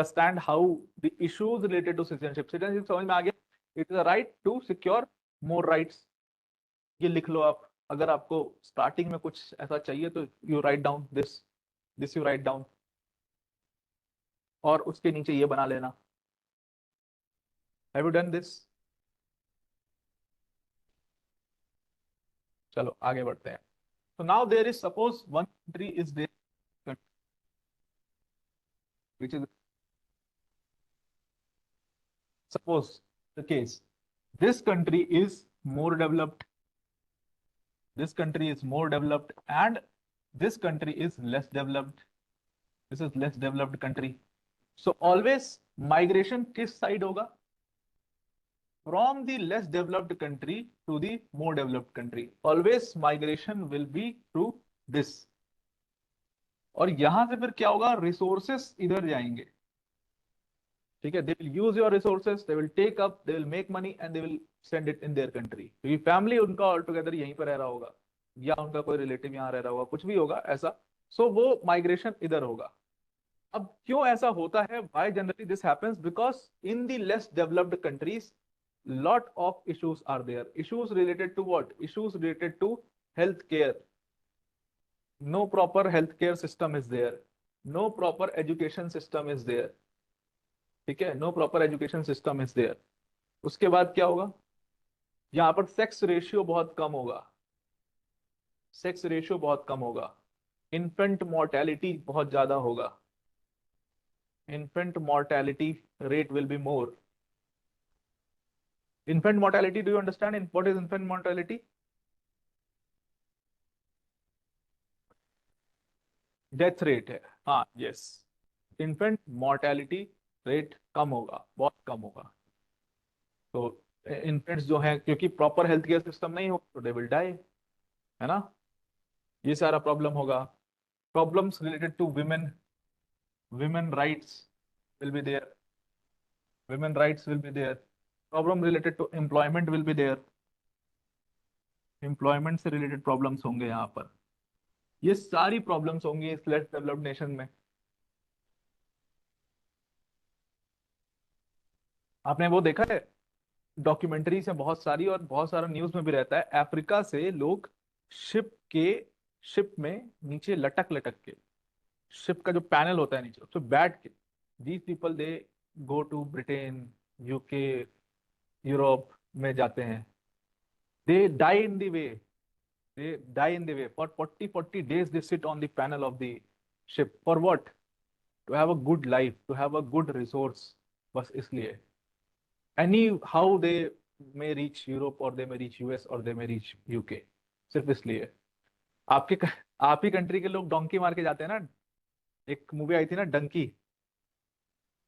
understand how the issues related to citizenship समझ में आ गया. It is a right to secure more rights. ये लिख लो आप. अगर आपको स्टार्टिंग में कुछ ऐसा चाहिए तो you write down this you write down, और उसके नीचे ये बना लेना. Have you done this? चलो आगे बढ़ते हैं. So now there is, suppose one country is there, which is, suppose the case, this country is more developed, this country is more developed, and this country is less developed. This is less developed country. So always migration किस side होगा? From the less developed country to the more developed country. Always migration will be through this. और यहां से फिर क्या होगा? Resources इधर जाएंगे. ठीक है, they will use your resources, they will take up, they will make money and they will send it in their country. क्योंकि फैमिली उनका ऑल टुगेदर यहीं पर रह रहा होगा, या उनका कोई रिलेटिव यहाँ रह रहा होगा, कुछ भी होगा ऐसा. सो वो माइग्रेशन इधर होगा. अब क्यों ऐसा होता है? why generally this happens? Because in the less developed countries lot of issues are there. Issues related to what? Issues related to health care. No proper healthcare system is there, no proper education system is there. ठीक है, no proper education system is there. उसके बाद क्या होगा? यहां पर sex ratio बहुत कम होगा, सेक्स रेशियो बहुत कम होगा. इन्फेंट मोर्टेलिटी बहुत ज्यादा होगा, infant mortality rate will be more. Infant mortality, do you understand what is infant mortality? Death rate है. हाँ, यस. इन्फेंट मोर्टेलिटी रेट कम होगा, बहुत कम होगा. तो इन्फेंट्स जो हैं, क्योंकि प्रॉपर हेल्थ केयर सिस्टम नहीं हो तो दे विल डाई, है ना. ये सारा प्रॉब्लम होगा. Problems related to women, women rights will be there, women rights will be there. Problem related to employment will be there, employment से रिलेटेड प्रॉब्लम्स होंगे यहाँ पर. ये सारी प्रॉब्लम्स होंगी इस लेस डेवलप्ड नेशन में. आपने वो देखा है डॉक्यूमेंट्री से बहुत सारी, और बहुत सारा न्यूज में भी रहता है, अफ्रीका से लोग शिप में नीचे लटक लटक के, शिप का जो पैनल होता है नीचे, उस पर बैठ के, these people they go to Britain, UK, Europe में जाते हैं. They die in the way, they die in the way. For 40 days they sit on the panel of the ship. For what? To have a good life, to have a good resource. बस इसलिए. Any how they may reach Europe or they may reach US or they may reach UK. सिर्फ इसलिए. आप ही country के लोग donkey मार के जाते हैं ना. एक मूवी आई थी ना, डंकी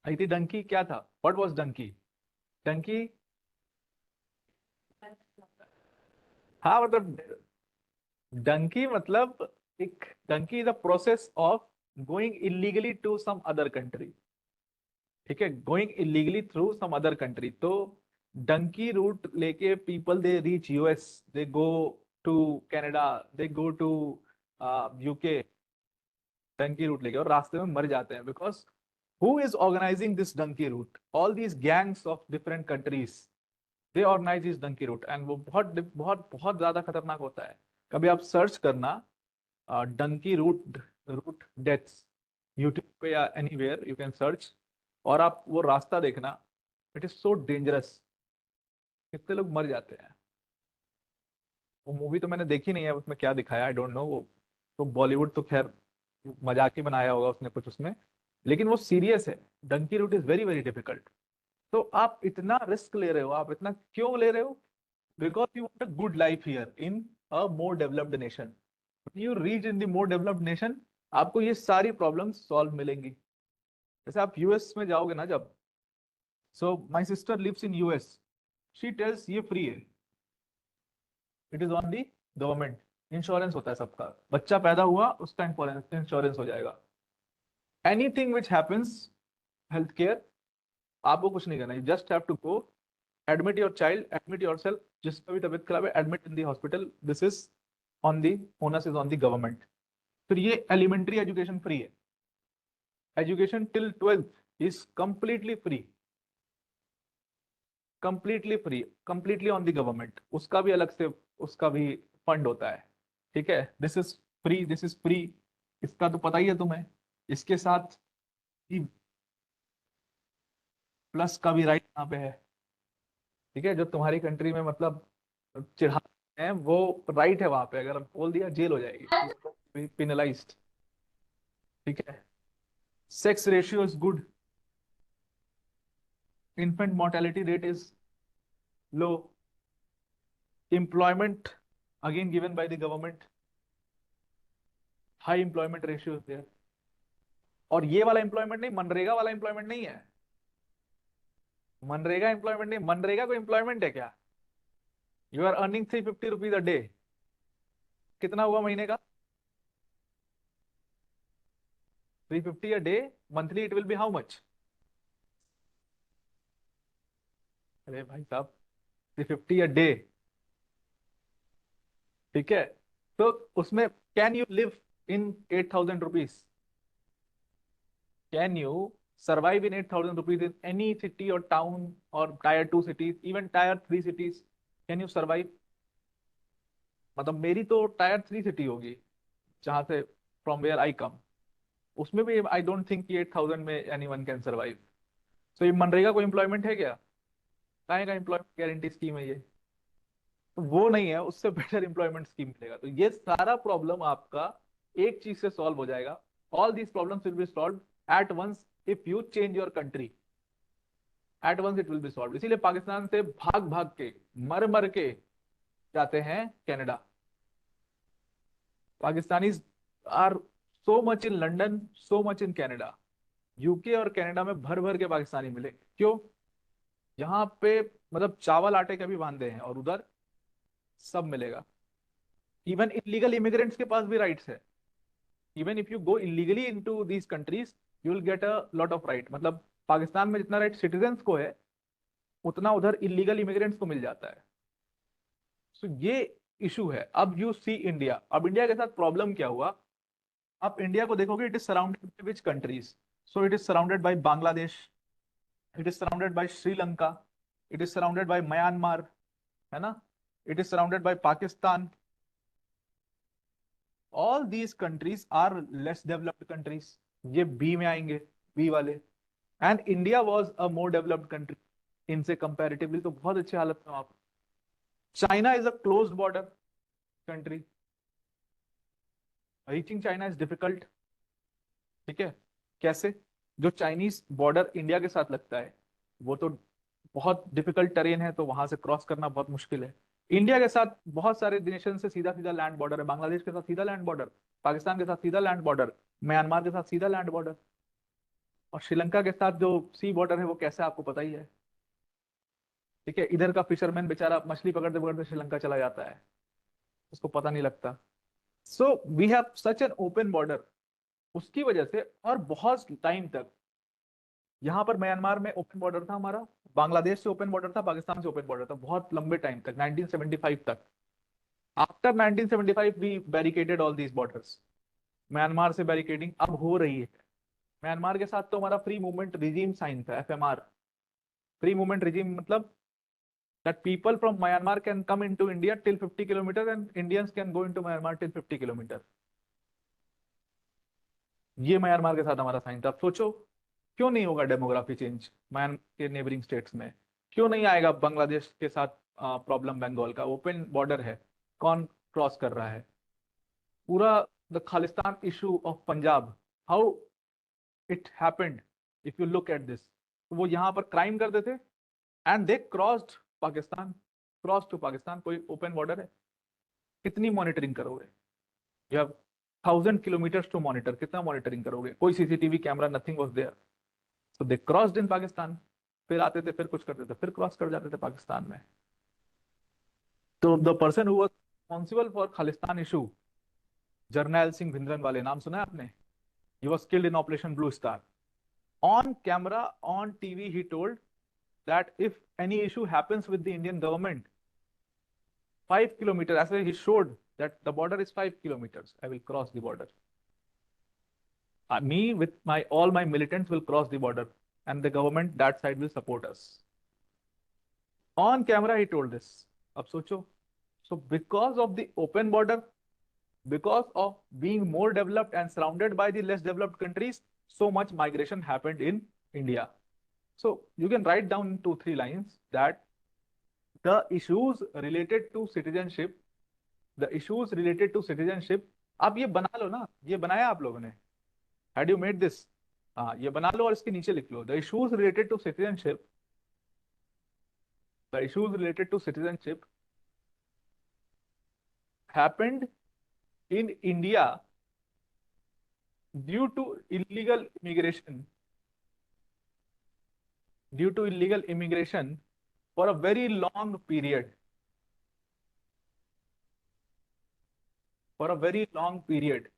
आई थी. डंकी क्या था? What was Dunki? डंकी, हाँ मतलब डंकी मतलब एक, dunki is a process of going illegally to some other country. ठीक है, going illegally through some other country. तो डंकी रूट लेके people they reach US, they go to Canada, they go to UK, dunki route लेके, और रास्ते में मर जाते हैं. Because who is organising this dunki route? All these gangs of different countries, they organise this dunki route. And वो बहुत बहुत बहुत ज्यादा खतरनाक होता है. कभी आप सर्च करना डंकी रूट डेथ्स यूट्यूब पे या एनीवेयर यू कैन सर्च, और आप वो रास्ता देखना. It is so dangerous. कितने लोग मर जाते हैं. वो मूवी तो मैंने देखी नहीं है, उसमें क्या दिखाया आई डोंट नो. वो तो बॉलीवुड तो खैर मजाक ही बनाया होगा उसने कुछ उसमें, लेकिन वो सीरियस है. Dunki route is very very difficult. तो आप इतना रिस्क ले रहे हो, आप इतना क्यों ले रहे हो? Because you want a good life here in a more developed nation. When you reach in the more developed nation, आपको ये सारी प्रॉब्लम्स सॉल्व मिलेंगी. जैसे आप यूएस में जाओगे ना जब, so my sister lives in US, she tells ये फ्री है, it is on the government. Insurance होता है सबका. बच्चा पैदा हुआ उसका इंश्योरेंस हो जाएगा. Anything which happens health care, आपको कुछ नहीं करना. You just have to go, admit your child, admit yourself. जिसका भी तबीयत खराब है, admit in the hospital. This is on the onus is on the government. फिर ये एलिमेंट्री एजुकेशन फ्री है, education till 12th is completely free, completely free, completely on the government. उसका भी अलग से, उसका भी फंड होता है। ठीक है, this is free, this is free, इसका तो पता ही है तुम्हें। इसके साथ प्लस का भी राइट यहाँ पे है। ठीक है, जो तुम्हारी कंट्री में मतलब चिढ़ा है वो राइट है वहां पे, अगर बोल दिया जेल हो जाएगी, पिनलाइज्ड। ठीक है, sex ratio is good, infant mortality rate is low, employment again given by the government, high employment ratio is there। और ये वाला एम्प्लॉयमेंट नहीं, मनरेगा वाला एम्प्लॉयमेंट नहीं है, मनरेगा एम्प्लॉयमेंट नहीं, मनरेगा को एम्प्लॉयमेंट है क्या? You are earning 350 rupees a day, कितना हुआ महीने का? 350 a day, monthly it will be how much? अरे भाई साहब, 350 अ डे। ठीक है, तो उसमें can you live in 8,000 rupees? Can you survive in 8,000 rupees in any city or town or tier 2 cities, even tier 3 cities? Can you survive? मतलब मेरी तो टायर 3 सिटी होगी, जहां से फ्रॉम वेयर आई कम, उसमें भी आई डोंट थिंक कि 8,000 में एनी वन कैन सर्वाइव। सो ये मनरेगा को एम्प्लॉयमेंट है क्या? कहाँ का एम्प्लॉयमेंट गारंटी स्कीम है ये? तो वो नहीं है, उससे बेटर एम्प्लॉयमेंट स्कीम मिलेगा। तो ये सारा प्रॉब्लम आपका एक चीज से सॉल्व हो जाएगा। All these problems will be solve at once if you change your country, at once it will be solve. इसीलिए पाकिस्तान से भाग भाग के, मर मर के जाते हैं Canada. Pakistanis are so much in London, so much in Canada. UK और कनाडा में भर भर के पाकिस्तानी मिले, क्यों? यहाँ पे मतलब चावल आटे के भी वांदे हैं, और उधर सब मिलेगा। इवन इलीगल इमिग्रेंट्स के पास भी राइट्स है। Even if you go illegally into these countries, you will get a lot of right. मतलब पाकिस्तान में जितना राइट सिटीजन्स को है, उतना उधर इलीगल इमिग्रेंट्स को मिल जाता है। सो ये इशू है। अब यू सी इंडिया, अब इंडिया के साथ प्रॉब्लम क्या हुआ? आप इंडिया को देखोगे, it is surrounded by which countries? So it is surrounded by Bangladesh, it is surrounded by Sri Lanka, it is surrounded by Myanmar, है ना, it is surrounded by Pakistan. All these countries are less developed countries, ये B में आएंगे, B वाले। And India was a more developed country इनसे comparatively, तो बहुत अच्छी हालत में आप। China is a closed border country, reaching China is difficult. ठीक है, कैसे? जो चाइनीज बॉर्डर इंडिया के साथ लगता है, वो तो बहुत डिफिकल्ट टेरेन है, तो वहां से क्रॉस करना बहुत मुश्किल है। इंडिया के साथ बहुत सारे नेशन से सीधा सीधा लैंड बॉर्डर है, बांग्लादेश के साथ सीधा लैंड बॉर्डर, पाकिस्तान के साथ सीधा लैंड बॉर्डर, म्यांमार के साथ सीधा लैंड बॉर्डर, और श्रीलंका के साथ जो सी बॉर्डर है वो कैसे आपको पता ही है। ठीक है, इधर का फिशरमैन बेचारा मछली पकड़ते पकड़ते श्रीलंका चला जाता है, उसको पता नहीं लगता। So we have such an open border, उसकी वजह से। और बहुत टाइम तक यहाँ पर म्यांमार में ओपन बॉर्डर था हमारा, बांग्लादेश से ओपन बॉर्डर था, पाकिस्तान से ओपन बॉर्डर था, बहुत लंबे टाइम तक, 1975 तक। After 1975 we barricaded all these borders. Myanmar से बैरिकेडिंग अब हो रही है। म्यांमार के साथ तो हमारा फ्री मूवमेंट रिजीम साइन था, एफएमआर। फ्री मूवमेंट रिजीम मतलब that people from Myanmar can come into India till 50 kilometers and Indians can go into Myanmar till 50 kilometers। ये म्यांमार के साथ हमारा साइन था। अब सोचो, क्यों नहीं होगा डेमोग्राफी चेंज म्यांमार के नेबरिंग स्टेट्स में? क्यों नहीं आएगा बांग्लादेश के साथ प्रॉब्लम? बंगाल का ओपन बॉर्डर है, कौन क्रॉस कर रहा है? पूरा the Khalistan issue of Punjab, how it happened, if you look at this, वो यहाँ पर क्राइम करते थे and they crossed Pakistan, cross to Pakistan. कोई ओपन बॉर्डर है, कितनी मॉनिटरिंग करोगे? You have 1,000 kilometres to monitor, कितना मॉनिटरिंग करोगे? कोई CCTV camera, nothing was there. So they crossed in Pakistan, फिर आते थे, फिर कुछ करते थे, फिर क्रॉस कर जाते थे पाकिस्तान में। तो the person who was responsible for Khalistan issue, Jarnail Singh Bhindranwale, नाम सुना है आपने? He was killed in operation blue star. On camera, on TV, he told that if any issue happens with the Indian government, 5 kilometers, as he showed that the border is 5 kilometers, I will cross the border. Me with my all my militants will cross the border. and the government that side will support us. On camera he told this. अब सोचो, so because of the open border, because of being more developed and surrounded by the less developed countries, so much migration happened in India. So you can write down in 2-3 lines that the issues related to citizenship, the issues related to citizenship, आप ये बना लो ना, ये बनाया आप लोगों ने, had you made this, हाँ ये बना लो और इसके नीचे लिख लो, the issues related to citizenship, the issues related to citizenship happened in India due to illegal immigration, due to illegal immigration for a very long period, for a very long period.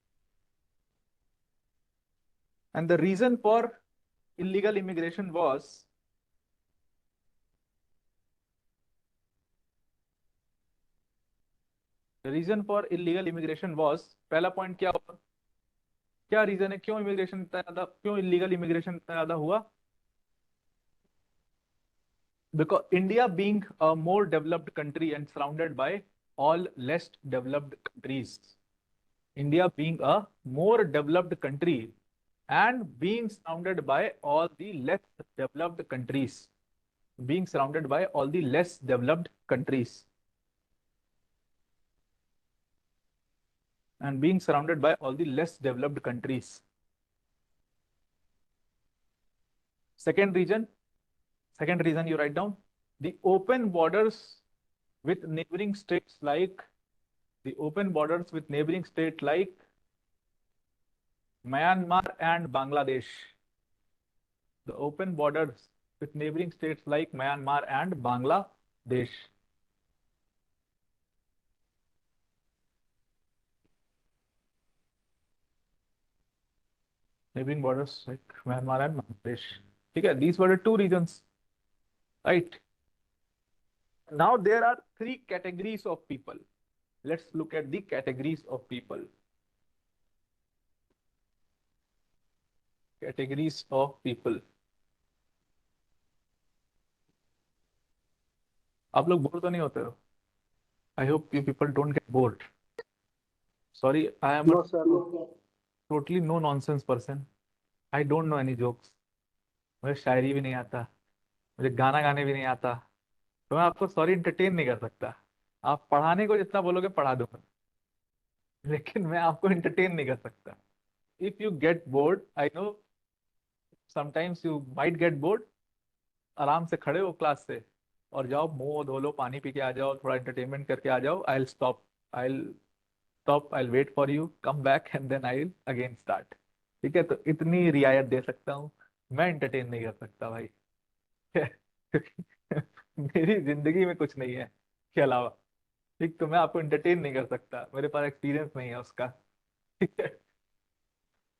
And the reason for illegal immigration was पहला point क्या होगा, क्या reason है, क्यों immigration इतना ज्यादा, क्यों illegal immigration इतना ज्यादा हुआ? Because India being a more developed country and surrounded by all less developed countries, India being a more developed country and being surrounded by all the less developed countries, being surrounded by all the less developed countries, and being surrounded by all the less developed countries. Second reason you write down, the open borders with neighboring states like Myanmar and Bangladesh. The open borders with neighboring states like Myanmar and Bangladesh. Neighboring borders like Myanmar and Bangladesh. Okay, these were the two reasons, right? Now there are three categories of people. Let's look at the categories of people. Categories of people. आप लोग bore तो नहीं होते हो? I hope you people don't get bored. Sorry, I am a totally no nonsense person. I don't know any jokes. मुझे शायरी भी नहीं आता, मुझे गाना गाने भी नहीं आता, तो मैं आपको सॉरी इंटरटेन नहीं कर सकता। आप पढ़ाने को जितना बोलोगे पढ़ा दूंगा, लेकिन मैं आपको इंटरटेन नहीं कर सकता। If you get bored, I know sometimes you might get bored, आराम से खड़े हो क्लास से और जाओ, मुंह धो लो, पानी पी के आ जाओ, थोड़ा एंटरटेनमेंट करके आ जाओ, I stop, I stop, I wait for you, come back and then I again start. ठीक है, तो इतनी रियायत दे सकता हूँ, मैं एंटरटेन नहीं कर सकता भाई। मेरी जिंदगी में कुछ नहीं है के अलावा, ठीक, तो मैं आपको एंटरटेन नहीं कर सकता, मेरे पास एक्सपीरियंस नहीं है उसका। ठीक है,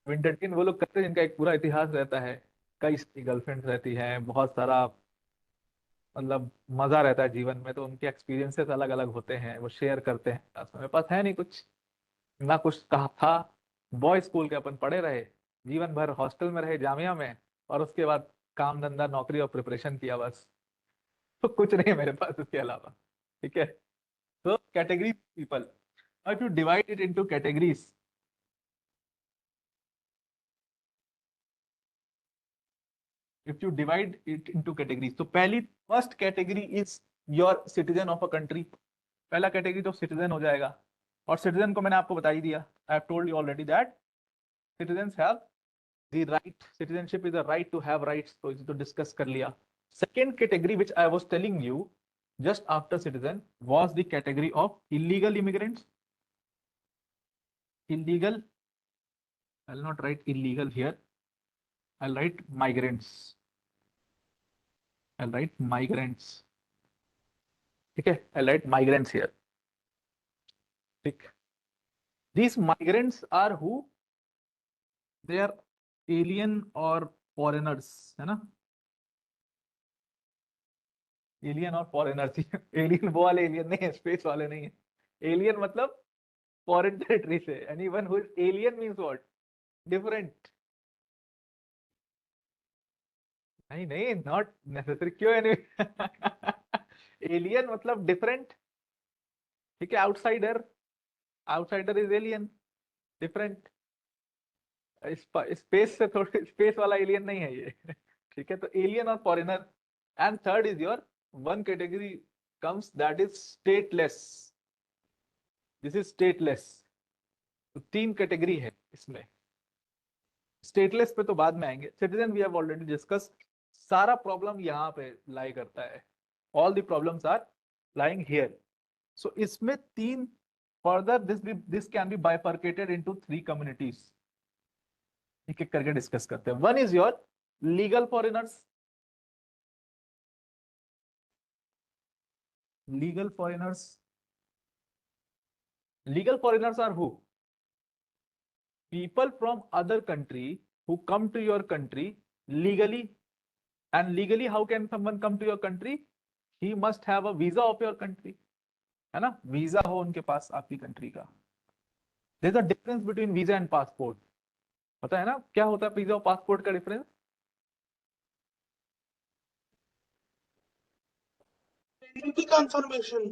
एंटरटेन वो लोग करते हैं जिनका एक पूरा इतिहास रहता है, कई सारी गर्लफ्रेंड्स रहती हैं, बहुत सारा मतलब मजा रहता है जीवन में, तो उनके एक्सपीरियंसेस अलग अलग होते हैं, वो शेयर करते हैं। मेरे पास है नहीं कुछ, ना कुछ कहा था। बॉय स्कूल के अपन पढ़े रहे, जीवन भर हॉस्टल में रहे, जामिया में, और उसके बाद काम धंधा नौकरी और प्रिपरेशन किया बस। तो कुछ नहीं है मेरे पास इसके अलावा। ठीक है, तो category people, if you divide it into categories, if you divide it into categories, तो पहली first category is your citizen of a country. पहला कैटेगरी तो सिटीजन हो जाएगा, और सिटीजन को मैंने आपको बता ही दिया, I have told you already that citizens have the right, citizenship is a right to have rights, तो इसे तो डिस्कस कर लिया। Second category which I was telling you just after citizen was the category of illegal immigrants. Illegal, I'll not write illegal here, I'll write migrants, I'll write migrants। ठीक है, I'll write migrants here। ठीक, these migrants are who, they are alien or foreigners, है ना, alien और foreigners. Alien वो वाले alien नहीं है, स्पेस वाले नहीं है। एलियन मतलब फॉरेन टेरिटरी से, anyone who is alien means what, different. नहीं नहीं, नॉट नेसेसरी, क्यों एलियन मतलब डिफरेंट, ठीक है, outsider, outsider is alien, different. Space से थोड़ी, स्पेस वाला एलियन नहीं है ये ठीक है, तो एलियन और foreigner. And third is your one category comes, that is stateless, this is stateless. तो तीन कैटेगरी है इसमें। स्टेटलेस पे तो बाद में आएंगे, citizen we have already discuss. सारा प्रॉब्लम यहाँ पे लाई करता है, all the problems are lying here. So इसमें तीन, further this can be bifurcated into three communities. एक एक करके डिस्कस करते हैं। One is your legal foreigners, legal foreigners, legal foreigners are who, people from other country who come to your country legally. And legally how can someone come to your country? He must have a visa of your country, है ना, visa हो उनके पास आपकी country का। There is a difference between visa and passport, पता है ना क्या होता है वीजा और पासपोर्ट का difference? Identity confirmation.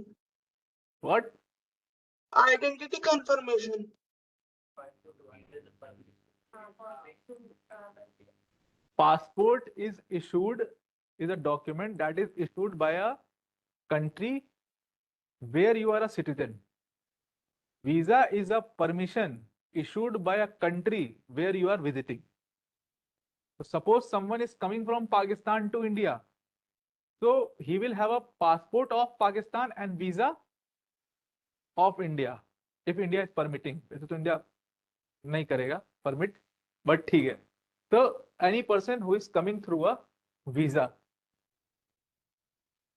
What? Identity confirmation. Passport is issued, is a document that is issued by a country where you are a citizen. Visa is a permission issued by a country where you are visiting. So suppose someone is coming from Pakistan to India, so he will have a passport of Pakistan and visa of India, if India is permitting. वैसे तो India नहीं करेगा permit, but ठीक है। तो any person who is coming through a visa,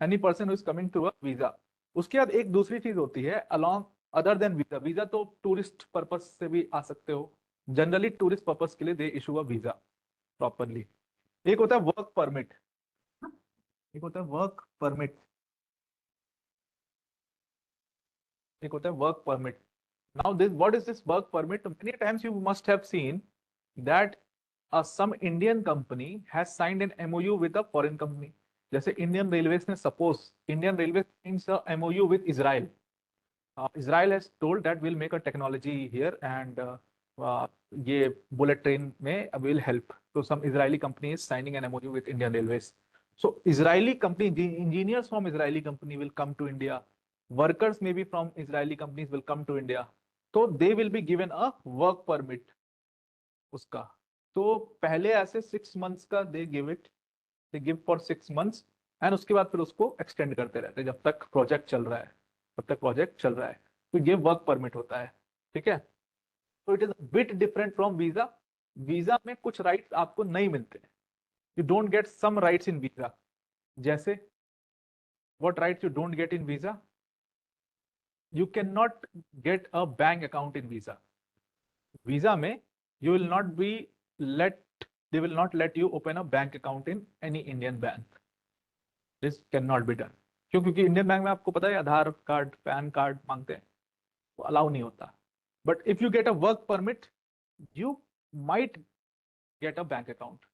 any person who is coming through a visa. उसके बाद एक दूसरी चीज होती है along, other than visa. Visa तो टूरिस्ट पर्पज से भी आ सकते हो, जनरली टूरिस्ट पर्पज के लिए they issue a visa properly. एक होता है वर्क परमिट, एक होता है वर्क परमिट, एक होता है work permit. Now this, what is this work permit? Many times you must have seen that some Indian company has signed an MOU with a foreign company. जैसे Indian railways ने, suppose Indian railways science a MOU with Israel. Israel has told that we'll make a technology here and ये bullet train में will help. So some Israeli company is signing an MOU with Indian Railways. So Israeli company, the engineers from Israeli company will come to India. Workers maybe from Israeli companies will come to India. तो they will be given a work permit उसका। तो पहले ऐसे 6 months का they give it, they give for 6 months, and उसके बाद फिर उसको एक्सटेंड करते रहते हैं जब तक प्रोजेक्ट चल रहा है, जब तक प्रोजेक्ट चल रहा है। तो ये वर्क परमिट होता है, ठीक है। तो it is bit different from visa. Visa में कुछ राइट्स आपको नहीं मिलते, you don't get some rights in visa. जैसे what rights you don't get in visa? You cannot get a bank account in visa. Visa में you will not be let, they will not let you open a bank account in any Indian bank. This cannot be done. क्यों? क्योंकि Indian bank में आपको पता है आधार card pan card मांगते हैं, वो अलाउ नहीं होता। But if you get a work permit you might get a bank account.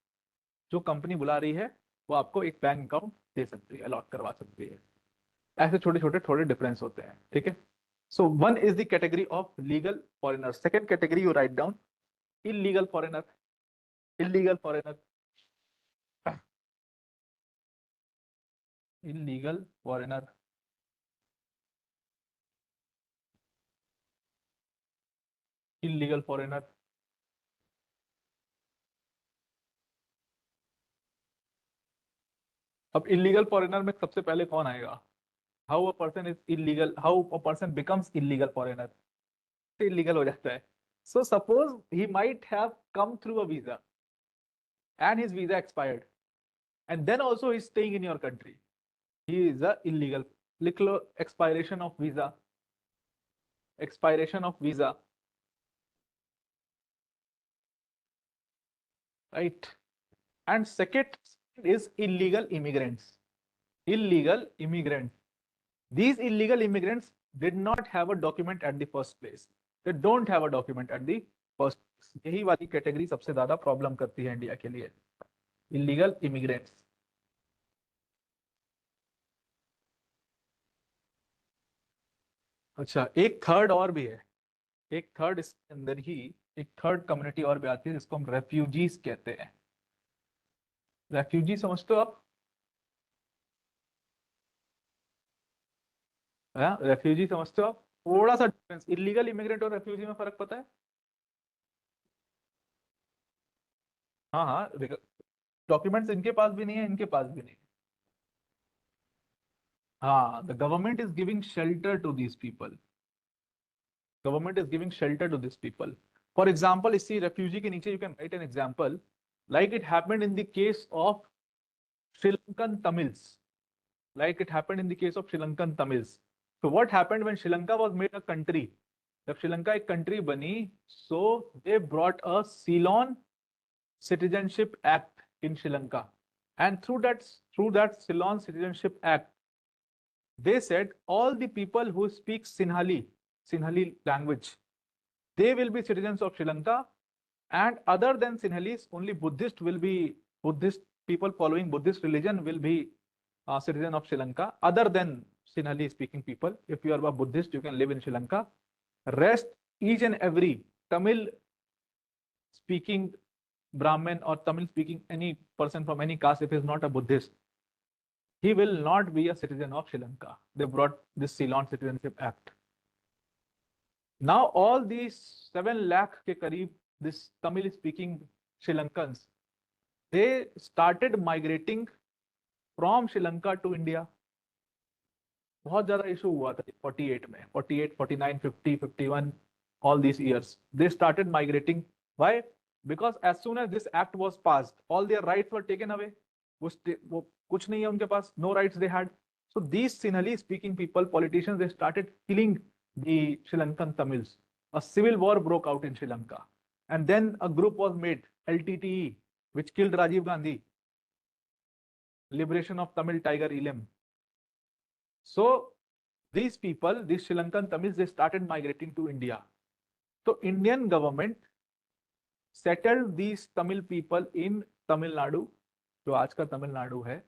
जो कंपनी बुला रही है वो आपको एक बैंक अकाउंट दे सकती है, अलॉट करवा सकती है। ऐसे छोटे छोटे थोड़े डिफरेंस होते हैं, ठीक है। So one is the category of legal foreigner. Second category you write down illegal foreigner. Illegal foreigner. Illegal foreigner. Illegal foreigner. अब illegal foreigner में सबसे पहले कौन आएगा? How a person is illegal? How a person becomes illegal foreigner? Illegal हो जाता है. So suppose he might have come through a visa and his visa expired, and then also he's staying in your country. He is a illegal. लिख लो expiration of visa. Expiration of visa. Right. And second is illegal immigrants. Illegal immigrants. These illegal immigrants did not have a document at the first place. They don't have a document at the first place. यही वाली category सबसे ज्यादा problem करती है India के लिए। illegal immigrants. अच्छा, एक थर्ड और भी है, एक थर्ड इसके अंदर ही एक थर्ड कम्युनिटी और भी आती है जिसको हम रेफ्यूजीज कहते हैं। रेफ्यूजी समझते हो आप? रेफ्यूजी समझते हो आप? थोड़ा सा डिफरेंस, इलीगल इमिग्रेंट और रेफ्यूजी में फर्क पता है? हाँ हाँ, डॉक्यूमेंट्स इनके पास भी नहीं है, इनके पास भी नहीं है। हाँ, the government is giving shelter to these people. Government is giving shelter to this people. For example, इसी रेफ्यूजी के नीचे you can write an example, like it happened in the case of Sri Lankan Tamils, like it happened in the case of Sri Lankan Tamils. So what happened when Sri Lanka was made a country? जब श्रीलंका एक country बनी, so they brought a Ceylon Citizenship Act in Sri Lanka, and through that Ceylon Citizenship Act, they said all the people who speak Sinhali language, they will be citizens of Sri Lanka, and other than Sinhalese, only Buddhist people following Buddhist religion will be citizen of Sri Lanka. Other than Sinhalese speaking people, if you are a Buddhist, you can live in Sri Lanka. Rest, each and every Tamil speaking Brahmin or Tamil speaking any person from any caste, if he is not a Buddhist, he will not be a citizen of Sri Lanka. They brought this Ceylon Citizenship Act. Now all these 7 lakh के करीब this Tamil speaking Sri Lankans, they started migrating from Sri Lanka to India. बहुत ज्यादा issue हुआ था 48 में, 48, 49, 50, 51, all these years. They started migrating. Why? Because as soon as this act was passed, all their rights were taken away. वो कुछ नहीं है उनके पास, no rights they had. So these Sinhalese speaking people, politicians, they started killing the Sri Lankan Tamils. A civil war broke out in Sri Lanka. And then a group was made, LTTE, which killed Rajiv Gandhi. Liberation of Tamil Tiger Elam. So these people, these Sri Lankan Tamils, they started migrating to India. So Indian government settled these Tamil people in Tamil Nadu, जो आज का Tamil Nadu है.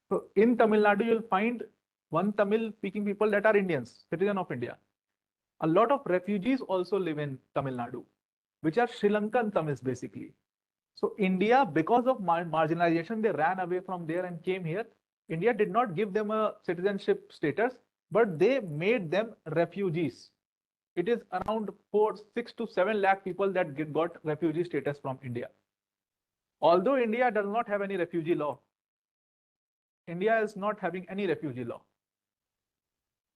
So in Tamil Nadu, you'll find one Tamil speaking people that are Indians, citizen of India. A lot of refugees also live in Tamil Nadu, which are Sri Lankan Tamils basically. So India, because of marginalization, they ran away from there and came here. India did not give them a citizenship status, but they made them refugees. It is around 6 to 7 lakh people that got refugee status from India. Although India does not have any refugee law, India is not having any refugee law.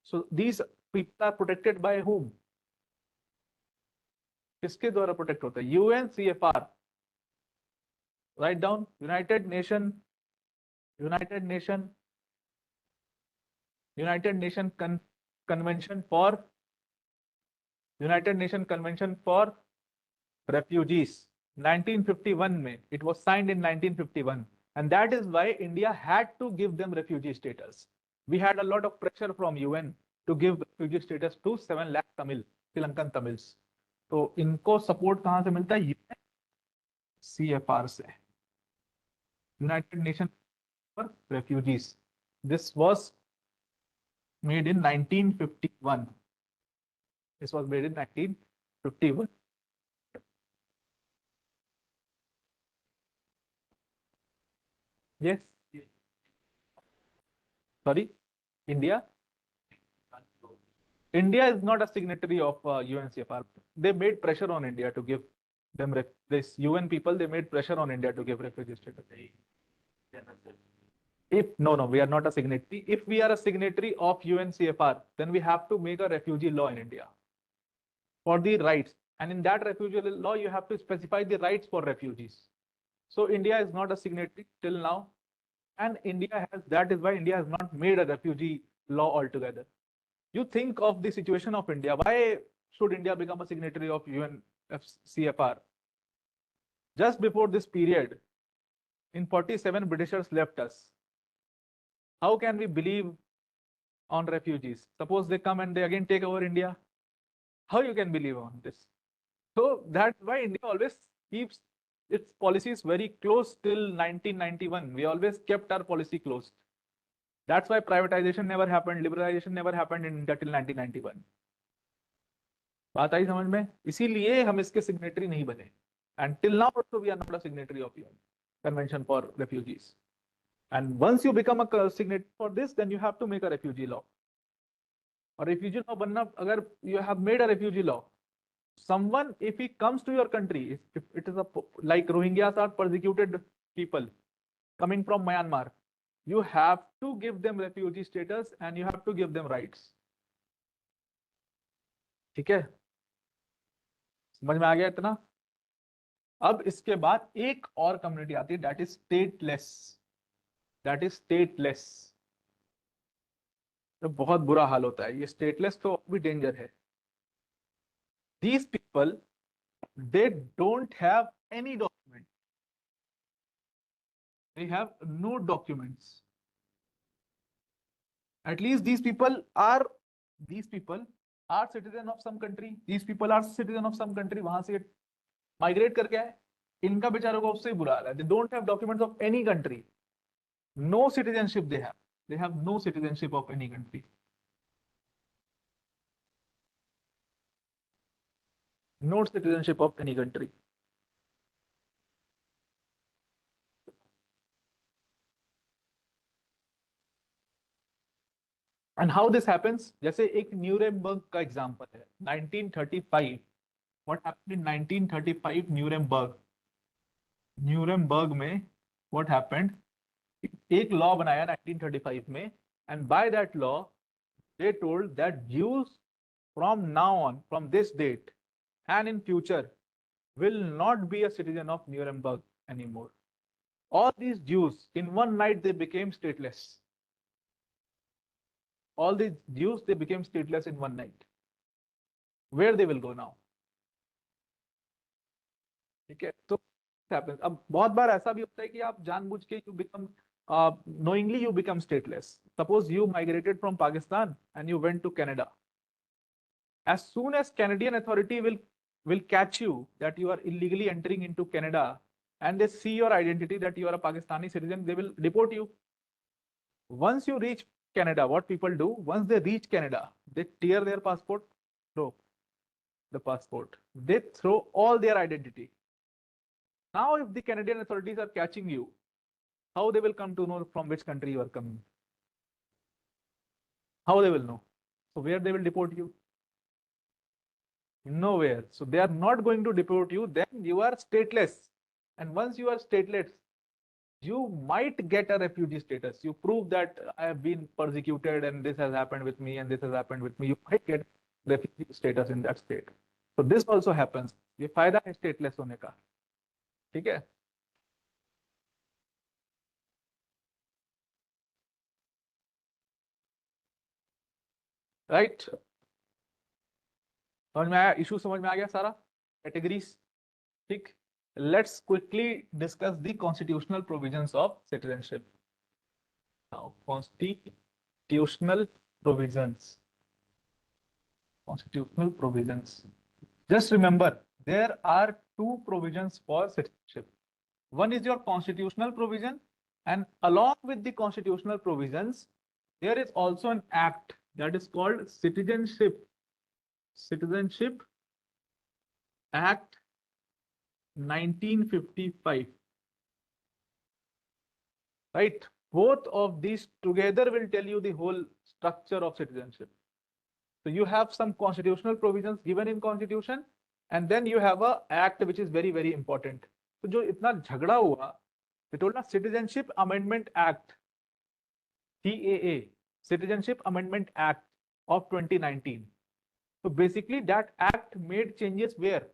So these people are protected by whom? किसके द्वारा protect होता है? UNCFR. Write down United Nation Convention for Refugees. 1951 में, it was signed in 1951, and that is why India had to give them refugee status. We had a lot of pressure from UN to give refugee status to 7 lakh Sri Lankan Tamils. तो इनको support कहां से मिलता है? CFR से, United Nations for Refugees. This was made in 1951. This was made in 1951. Yes. Sorry, India. India is not a signatory of UNCFR. They made pressure on India to give them this UN people. They made pressure on India to give refugee status. If no, we are not a signatory. If we are a signatory of UNCFR, then we have to make a refugee law in India for the rights. And in that refugee law, you have to specify the rights for refugees. So India is not a signatory till now. And that is why India has not made a refugee law altogether. You think of the situation of India. Why should India become a signatory of UNCFR? Just before this period, in 47, Britishers left us. How can we believe on refugees? Suppose they come and they again take over India. How you can believe on this? So that's why India always keeps its policies very close till 1991. We always kept our policy closed. That's why privatization never happened, liberalization never happened in India till 1991. बात आई समझ में? इसीलिए हम इसके signatory नहीं बने. And till now also we are not a signatory of UN Convention for Refugees. And once you become a signatory for this, then you have to make a refugee law. और refugee law बनना, अगर you have made a refugee law, someone, if he comes to your country, if it is like Rohingyas are persecuted people coming from Myanmar, you have to give them refugee status and you have to give them rights. ठीक है, समझ में आ गया इतना? अब इसके बाद एक और कम्युनिटी आती है, that is stateless. That is stateless. तो बहुत बुरा हाल होता है ये स्टेटलेस, तो भी डेंजर है. These people, they don't have any document. They have no documents. At least these people are citizen of some country. These people are citizen of some country. वहां से migrate करके आए. इनका बेचारों को उससे बुरा हाल है. They don't have documents of any country. No citizenship they have. They have no citizenship of any country. No citizenship of any country. And how this happens? जैसे एक न्यूरेमबर्ग का एग्जांपल है. 1935. What happened in 1935 Nuremberg? Nuremberg में what happened? एक law बनाया 1935 में, and by that law they told that Jews from now on, from this date and in future, will not be a citizen of Nuremberg anymore. All these Jews, in one night, they became stateless. All these Jews, they became stateless in one night. Where they will go now? ठीक है, तो happens. अब बहुत बार ऐसा भी होता है कि आप जानबूझ के you become knowingly you become stateless. Suppose you migrated from Pakistan and you went to Canada. As soon as Canadian authority will catch you that you are illegally entering into Canada, and they see your identity that you are a Pakistani citizen, they will deport you. Once you reach Canada, what people do, once they reach Canada, they tear their passport, throw the passport, they throw all their identity. Now, if the Canadian authorities are catching you, how they will come to know from which country you are coming? How they will know? So where they will deport you? Nowhere. So they are not going to deport you. Then you are stateless. And once you are stateless, you might get a refugee status. You prove that I have been persecuted and this has happened with me and this has happened with me. You might get refugee status in that state. So this also happens. ये फायदा है stateless होने का. ठीक है? Right? समझ में आया? इशू समझ में आ गया सारा? कैटेगरीज. ठीक. Let's quickly discuss the constitutional provisions of citizenship. Now, constitutional provisions. Constitutional provisions. Just remember, there are two provisions for citizenship. One is your constitutional provision, and along with the constitutional provisions, there is also an act that is called Citizenship Act 1955. Right? Both of these together will tell you the whole structure of citizenship. So you have some constitutional provisions given in constitution, and then you have a act which is very, very important. So जो इतना झगड़ा हुआ, they told ना Citizenship Amendment Act, CAA, Citizenship Amendment Act of 2019. So basically that act made changes where?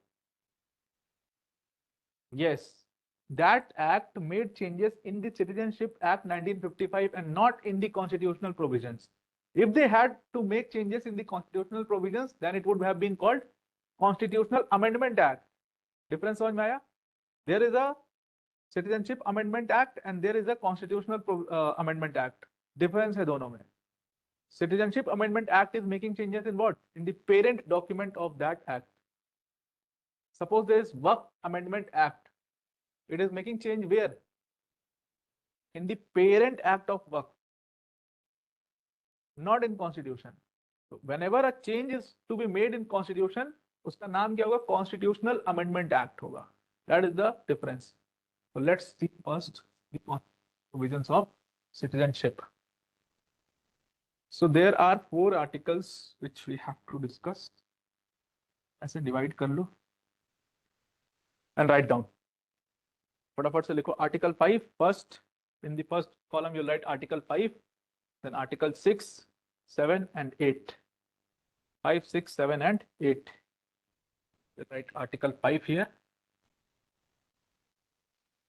Yes, that act made changes in the Citizenship Act 1955 and not in the constitutional provisions. If they had to make changes in the constitutional provisions, then it would have been called Constitutional Amendment Act. Difference समझ में आया? There is a Citizenship Amendment Act and there is a Constitutional Amendment Act. Difference है दोनों में. Citizenship Amendment Act is making changes in what? In the parent document of that act. Suppose there is Waqf Amendment Act. It is making change where? In the parent act of work, not in constitution. So whenever a change is to be made in constitution, उसका नाम क्या होगा? Constitutional Amendment Act होगा. That is the difference. So let's see first the provisions of citizenship. So there are 4 articles which we have to discuss. ऐसे divide कर लो and write down. फटाफट से लिखो Article 5 first. In the first column you write Article 5, then Article 6, 7 and 8. 5, 6, 7 and 8. You write Article 5 here.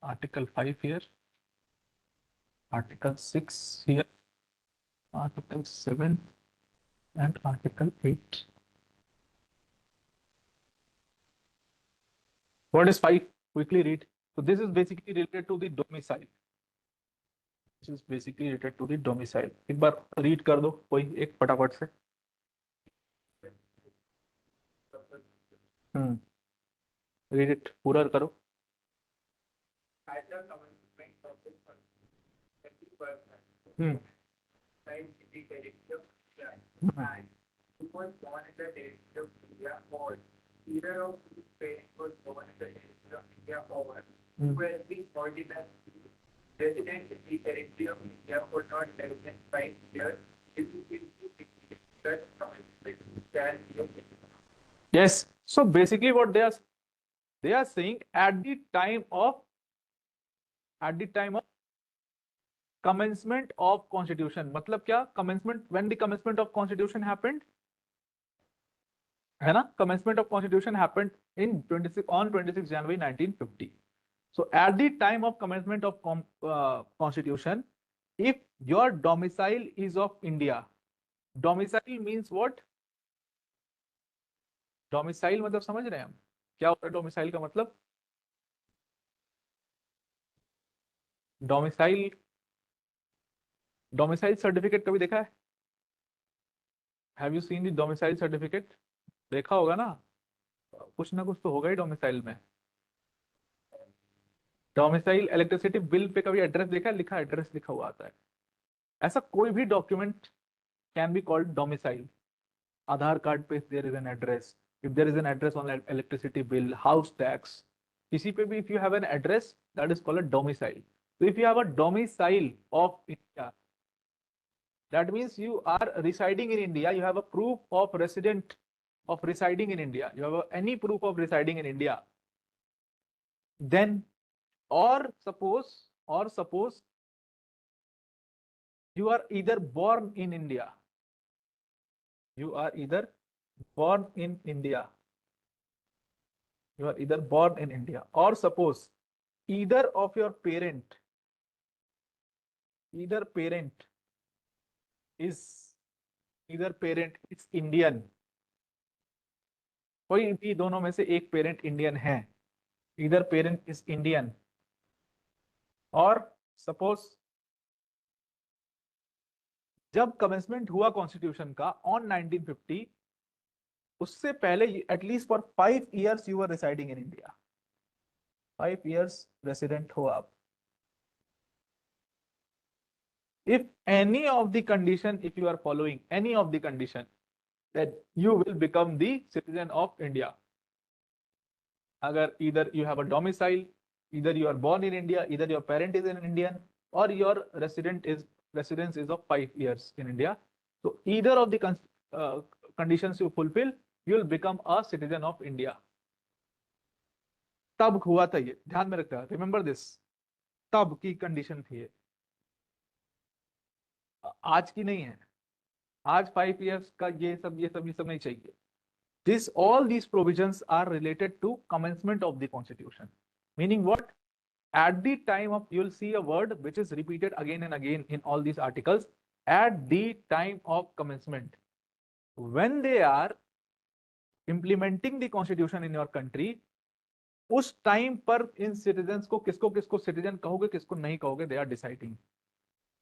Article 5 here. Article 6 here. Article 7 and Article 8. What is 5? Quickly read. So this is basically related to the domicile. This is basically related to the domicile. एक बार read कर दो कोई एक फटाफट से. Read it पूरा करो. Either of these parents was born in the territory of India or who has been ordinary resident in the territory of India for not less than 5 years, is such commitment shall be. Yes. So basically what they are saying at the time of commencement of constitution. मतलब क्या? Commencement, when the commencement of constitution happened, है ना? Commencement of constitution happened on 26 January 1950. So at the time of commencement of constitution, if your domicile is of India, domicile means what? Domicile मतलब समझ रहे हैं हम क्या होता है? domicile का मतलब domicile certificate कभी देखा है? Have you seen the domicile certificate? देखा होगा ना? कुछ ना कुछ तो होगा ही domicile में. डोमिसाइल इलेक्ट्रिसिटी बिल पे कभी एड्रेस देखा है? लिखा एड्रेस लिखा हुआ आता है. ऐसा कोई भी document can be called domicile. Aadhaar card पे there is an address. If there is an address on electricity bill, house tax, किसी पे भी if you have an address that is called domicile. तो if you have a domicile of India, that means you are residing in India, you have a proof of resident of residing in India, you have any proof of residing in India, then or suppose you are either born in India, you are either born in India, or suppose either of your parent is Indian. कोई भी दोनों में से एक parent Indian है. either parent is Indian, और suppose जब commencement हुआ कॉन्स्टिट्यूशन का ऑन 1950, उससे पहले at least for 5 years you were residing in India. 5 years resident हो आप. If any of the condition, if you are following any of the condition, that you will become the citizen of India. अगर either you have a domicile, either you are born in India, either your parent is an Indian, or your residence is of 5 years in India. So either of the conditions you fulfill, you will become a citizen of India. तब हुआ था ये, ध्यान में रखना. Remember this. तब की condition थी ये, आज की नहीं है. आज 5 years का ये सब नहीं चाहिए. All these provisions are related to commencement of the constitution. Meaning what? At the time of, you will see a word which is repeated again and again in all these articles. At the time of commencement, when they are implementing the constitution in your country, उस time पर इन citizens को किसको citizen कहोगे, किसको नहीं कहोगे, they are deciding.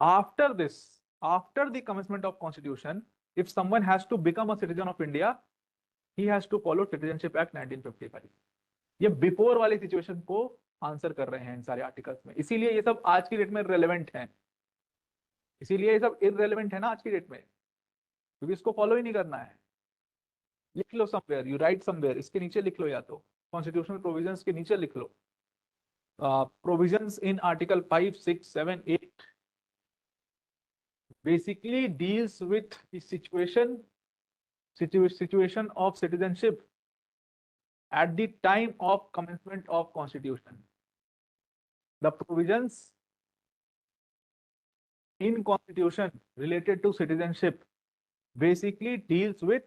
After this, after the commencement of constitution, if someone has to become a citizen of India, he has to follow Citizenship Act 1955. ये before वाली सिचुएशन को आंसर कर रहे हैं इन सारे आर्टिकल्स में, इसीलिए ये सब आज की डेट में रेलेवेंट है, इसीलिए ये सब इररेलेवेंट है ना आज की डेट में, क्योंकि इसको फॉलो ही नहीं करना है। लिख लो समवेयर, यू राइट समवेयर, इसके नीचे लिख लो, या तो कॉन्स्टिट्यूशनल प्रोविजंस के नीचे लिख लो, provisions in article 5, 6, 7, 8 basically deals with the situation of citizenship at the time of commencement of constitution. The provisions in constitution related to citizenship basically deals with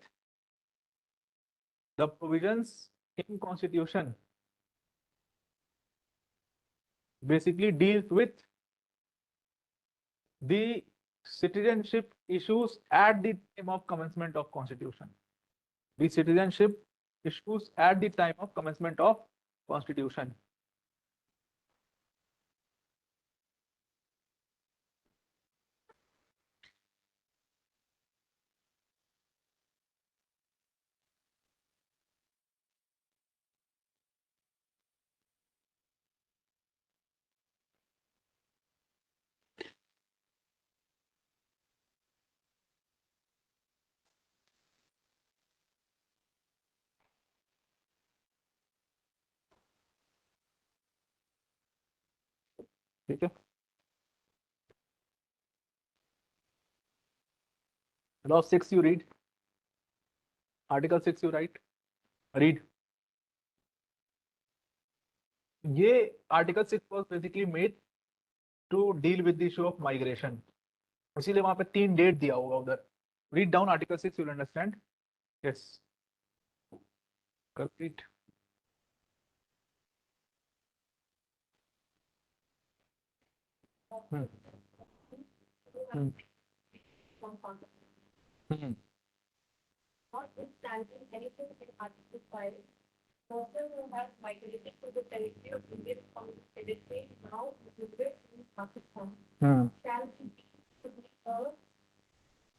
the provisions in constitution basically deals with the citizenship issues at the time of commencement of constitution. The citizenship issues at the time of commencement of constitution. ठीक है, law 6 you read, article 6 you write, read. ये article 6 was basically made to deal with the issue of migration, इसीलिए वहां पे 3 date दिया होगा उधर. Read down article 6, you'll understand. Yes, complete. Hmm. Hmm. Hmm. Notwithstanding anything in Article 5, persons who have migrated to the territory of India from the territory now included in Pakistan Hmm. shall be deemed to be a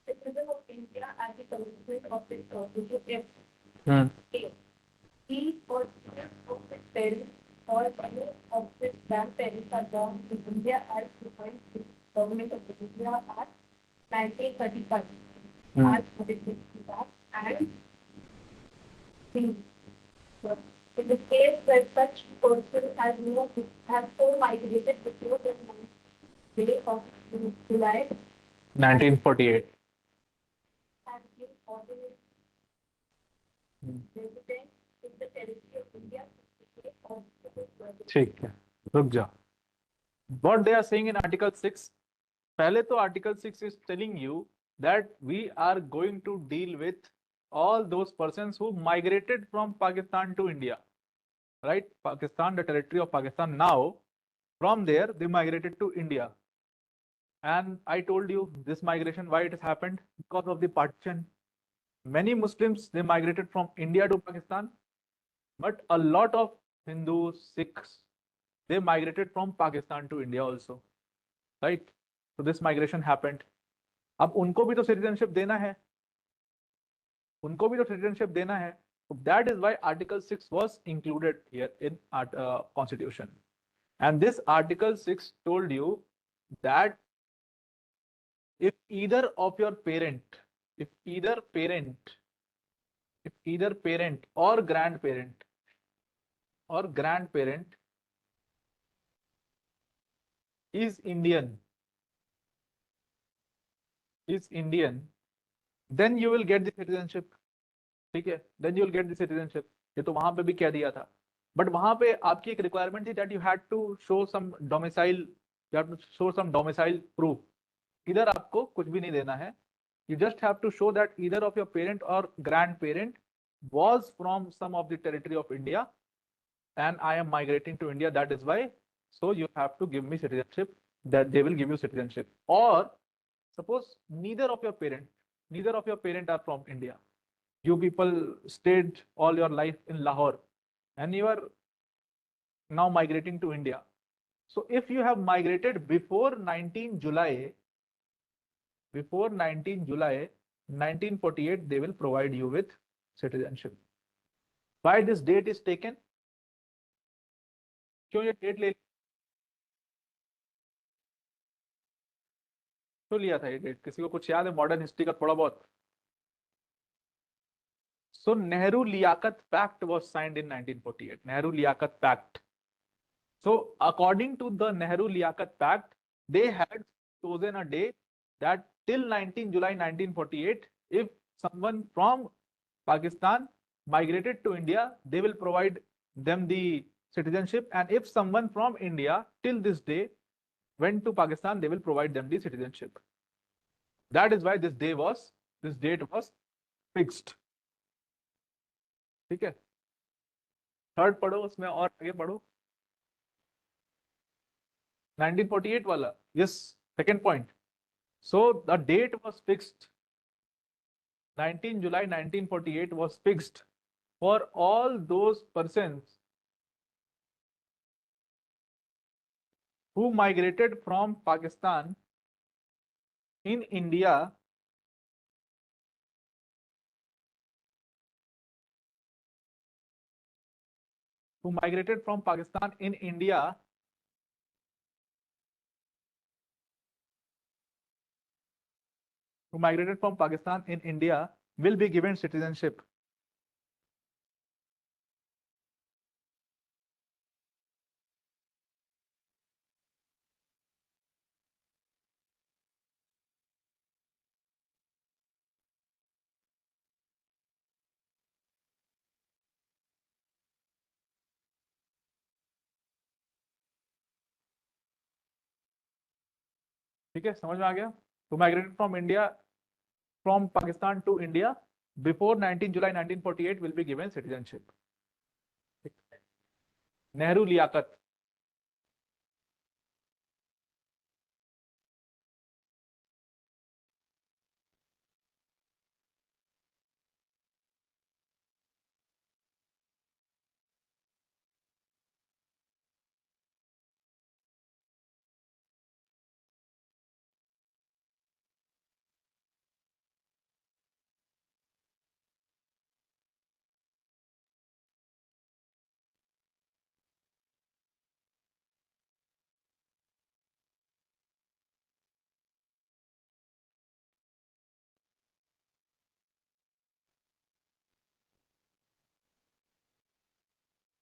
citizen of India at the commencement of its citizenship if Hmm. A. He or she of his parents or any of his grandparents are born in India as defined in the Government of India Act 1935. Hmm. As modified and B. In the case where such person has so migrated before the day of July 1948. has been ordered Hmm. resident in the territory of India of ठीक है, रुक जा. What they are saying in Article 6, पहले तो Article 6 is telling you that we are going to deal with all those persons who migrated from Pakistan to India, right? Pakistan, the territory of Pakistan. Now, from there, they migrated to India. And I told you this migration, why it has happened? Because of the partition. Many Muslims, they migrated from India to Pakistan, but a lot of Hindus, Sikhs, they migrated from Pakistan to India also, right? So this migration happened. अब उनको भी तो citizenship देना है, उनको भी तो citizenship देना है. That is why Article 6 was included here in Constitution. And this Article 6 told you that if either of your parent, if either parent or grandparent is Indian, then you will get the citizenship. ठीक है, then you will get the citizenship. ये तो वहां पे भी कह दिया था, बट वहां पे आपकी एक रिक्वायरमेंट थी that you had to show some domicile, you have to show some domicile proof. इधर आपको कुछ भी नहीं देना है, you just have to show that either of your parent or grandparent was from some of the territory of India and I am migrating to India, that is why, so you have to give me citizenship, that they will give you citizenship. Or suppose neither of your parent are from India, you people stayed all your life in Lahore and you are now migrating to India. So if you have migrated before 19 July 1948, they will provide you with citizenship. Why this date is taken? क्यों ये date ले, क्यों लिया था ये date? किसी को कुछ याद है मॉडर्न हिस्ट्री का थोड़ा बहुत? So Nehru Liaquat Pact was signed in 1948. Nehru Liaquat Pact. So according to the Nehru Liaquat Pact, they had chosen a day that till 19 July 1948, if someone from Pakistan migrated to India, they will provide them the citizenship, and if someone from India till this day went to Pakistan, they will provide them the citizenship. That is why this date was fixed. ठीक है, third पढ़ो उसमें और आगे पढ़ो 1948 वाला. Yes, second point. So the date was fixed. 19 July 1948 was fixed for all those persons who migrated from Pakistan in India who migrated from Pakistan in India who migrated from Pakistan in India will be given citizenship. ठीक है, समझ में आ गया? who migrated from India from Pakistan to India before 19 July 1948 will be given citizenship. Nehru Liaquat.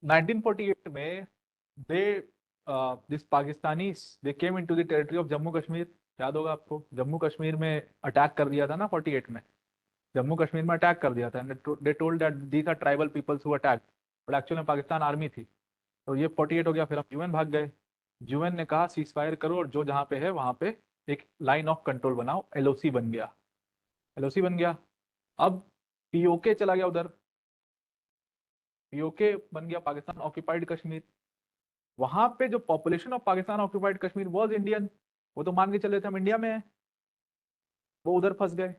Nineteen 48 में they this Pakistanis they came into the territory of Jammu Kashmir. याद होगा आपको, जम्मू कश्मीर में अटैक कर दिया था ना 48 में. जम्मू कश्मीर में अटैक कर दिया था. they told that these are tribal peoples who attacked, but actually में पाकिस्तान आर्मी थी. तो ये 48 हो गया. फिर हम यूएन भाग गए. यूएन ने कहा सीज फायर करो और जो जहाँ पे है वहां पे एक लाइन ऑफ कंट्रोल बनाओ. एलओसी बन गया. एलओसी बन गया. अब पीओके चला गया उधर. पीओके बन गया पाकिस्तान ऑक्यूपाइड कश्मीर. वहां पे जो population of Pakistan occupied Kashmir was Indian. वो तो मान के चले थे हम इंडिया में हैं. वो उधर फंस गए.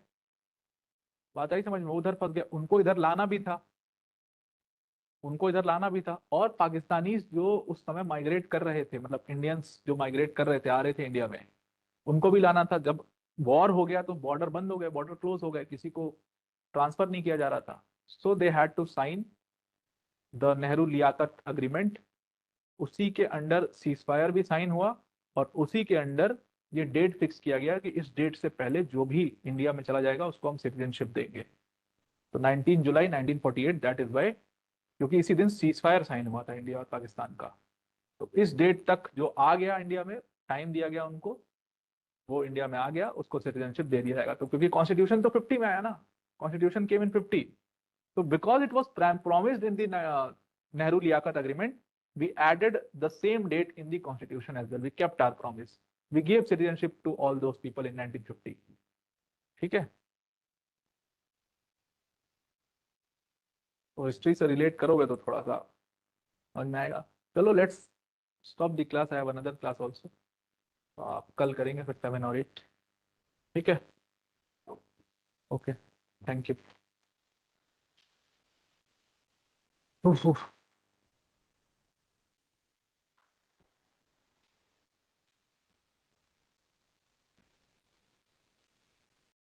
बात आई समझ में? उधर फंस गए. उनको इधर लाना भी था. उनको इधर लाना भी था. और पाकिस्तानी जो उस समय माइग्रेट कर रहे थे, मतलब इंडियंस जो माइग्रेट कर रहे थे, आ रहे थे इंडिया में, उनको भी लाना था. जब वॉर हो गया तो बॉर्डर बंद हो गए, बॉर्डर क्लोज हो गए, किसी को ट्रांसफर नहीं किया जा रहा था. So they had to sign the Nehru Liaquat agreement. उसी के अंडर सीज फायर भी साइन हुआ और उसी के अंडर ये डेट फिक्स किया गया कि इस डेट से पहले जो भी इंडिया में चला जाएगा उसको हम सिटीजनशिप देंगे. तो 19 जुलाई 1948, दैट इज वाई, क्योंकि इसी दिन सीज फायर साइन हुआ था इंडिया और पाकिस्तान का. तो इस डेट तक जो आ गया इंडिया में, टाइम दिया गया उनको, वो इंडिया में आ गया, उसको सिटीजनशिप दे दिया जाएगा. तो क्योंकि कॉन्स्टिट्यूशन तो 50 में आया ना, constitution came in 50. So because it was promised in the Nehru Liaquat Agreement, we added the same date in the constitution as well. We kept our promise. We gave citizenship to all those people in 1950. ठीक है? तो history से relate करोगे तो थोड़ा सा समझ में आएगा. चलो let's stop the class. I have another class also. तो आप कल करेंगे फिर 7 और 8. ठीक है? Okay, thank you.